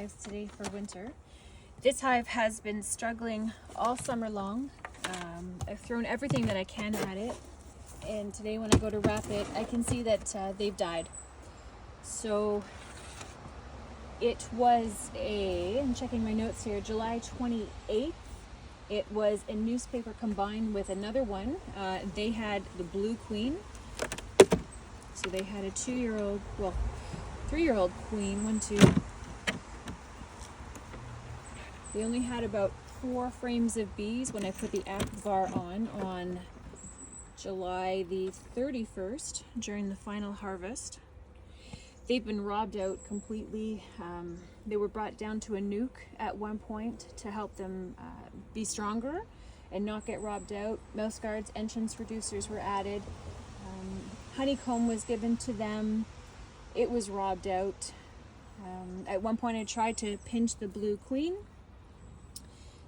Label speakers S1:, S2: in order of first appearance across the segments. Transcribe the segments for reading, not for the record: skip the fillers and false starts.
S1: hives today for winter. This hive has been struggling all summer long. I've thrown everything that I can at it, and today when I go to wrap it, I can see that they've died. So it was I'm checking my notes here, July 28th. It was a newspaper combined with another one. They had the blue queen. So they had a 2-year-old, well, 3-year-old queen, 1, 2. They only had about 4 frames of bees when I put the active bar on July the 31st during the final harvest. They've been robbed out completely. They were brought down to a nuke at one point to help them be stronger and not get robbed out. Mouse guards, entrance reducers were added. Honeycomb was given to them. It was robbed out. At one point I tried to pinch the blue queen.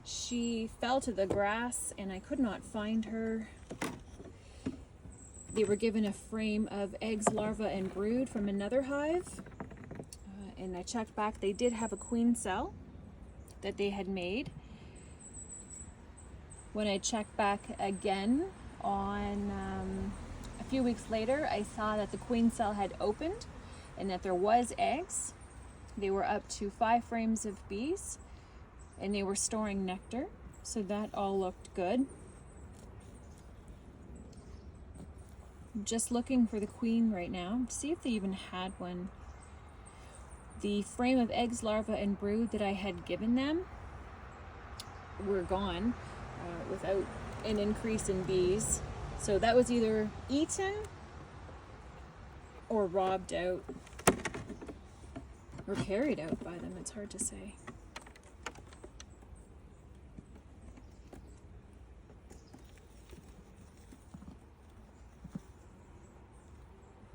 S1: She fell to the grass and I could not find her. They were given a frame of eggs, larvae, and brood from another hive. And I checked back, they did have a queen cell that they had made. When I checked back again on a few weeks later, I saw that the queen cell had opened and that there was eggs. They were up to 5 frames of bees and they were storing nectar. So that all looked good. I'm just looking for the queen right now to see if they even had one. The frame of eggs, larvae, and brood that I had given them were gone without an increase in bees. So that was either eaten or robbed out or carried out by them. It's hard to say.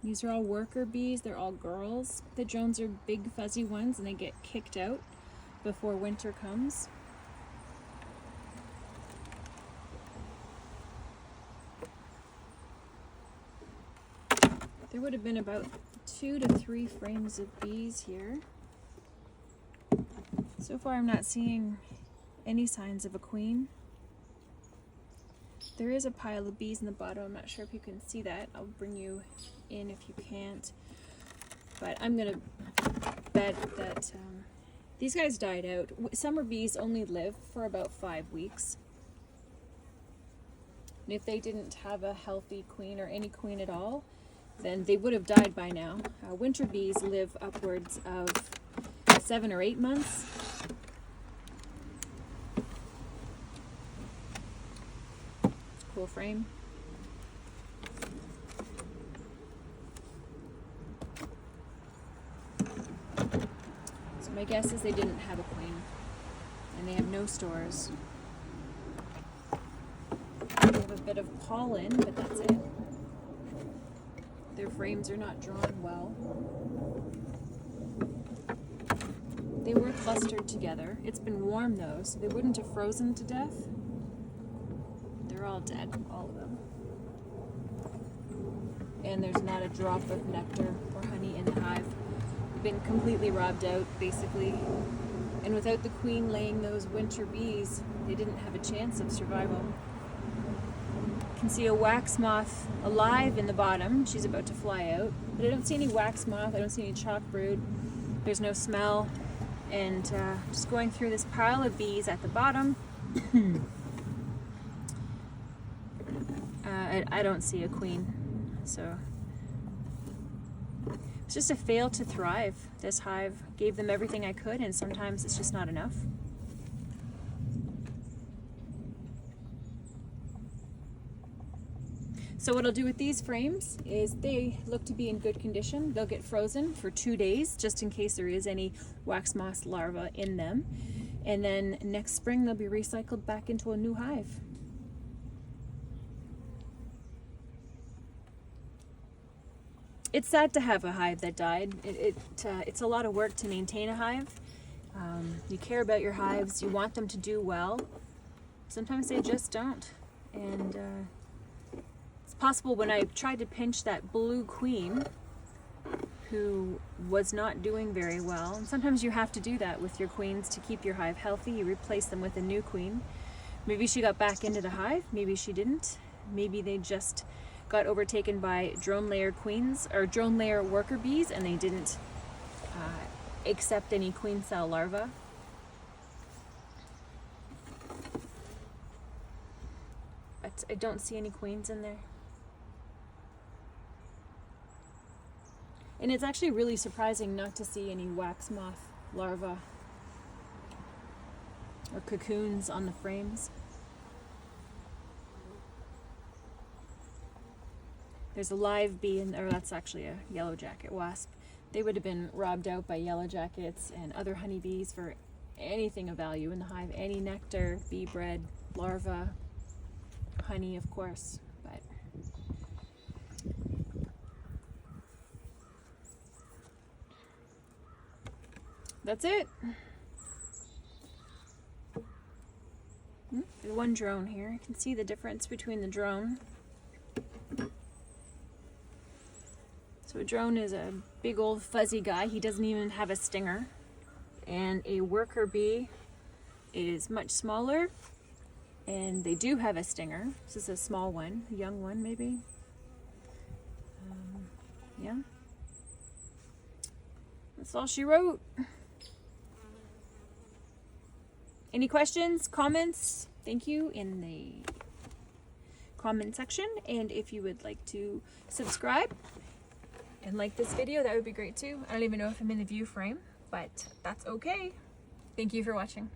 S1: These are all worker bees. They're all girls. The drones are big fuzzy ones and they get kicked out before winter comes. There would have been about 2 to 3 frames of bees here. So far I'm not seeing any signs of a queen. There is a pile of bees in the bottom. I'm not sure if you can see that. I'll bring you in if you can't. But I'm gonna bet that these guys died out. Summer bees only live for about 5 weeks. And if they didn't have a healthy queen or any queen at all, then they would have died by now. Winter bees live upwards of 7 or 8 months. Cool frame. So my guess is they didn't have a queen and they have no stores. They have a bit of pollen, but that's it. Their frames are not drawn well. They were clustered together. It's been warm though, so they wouldn't have frozen to death. They're all dead, all of them. And there's not a drop of nectar or honey in the hive. Been completely robbed out, basically. And without the queen laying those winter bees, they didn't have a chance of survival. You can see a wax moth alive in the bottom. She's about to fly out. But I don't see any wax moth, I don't see any chalk brood. There's no smell. And just going through this pile of bees at the bottom, I don't see a queen. So it's just a fail to thrive. This hive gave them everything I could, and sometimes it's just not enough. So what I'll do with these frames is they look to be in good condition. They'll get frozen for 2 days just in case there is any wax moth larvae in them. And then next spring they'll be recycled back into a new hive. It's sad to have a hive that died. It's a lot of work to maintain a hive. You care about your hives, you want them to do well. Sometimes they just don't. And it's possible when I tried to pinch that blue queen who was not doing very well. And sometimes you have to do that with your queens to keep your hive healthy. You replace them with a new queen. Maybe she got back into the hive, maybe she didn't. Maybe they just got overtaken by drone layer queens or drone layer worker bees, and they didn't accept any queen cell larvae. But I don't see any queens in there. And it's actually really surprising not to see any wax moth larvae or cocoons on the frames. There's a live bee, or that's actually a yellow jacket wasp. They would have been robbed out by yellow jackets and other honeybees for anything of value in the hive. Any nectar, bee bread, larvae, honey, of course. But that's it. There's one drone here. You can see the difference between the drone. So a drone is a big old fuzzy guy. He doesn't even have a stinger. And a worker bee is much smaller, and they do have a stinger. This is a small one, a young one maybe. Yeah. That's all she wrote. Any questions, comments? Thank you in the comment section. And if you would like to subscribe and like this video, that would be great too. I don't even know if I'm in the view frame, but that's okay. Thank you for watching.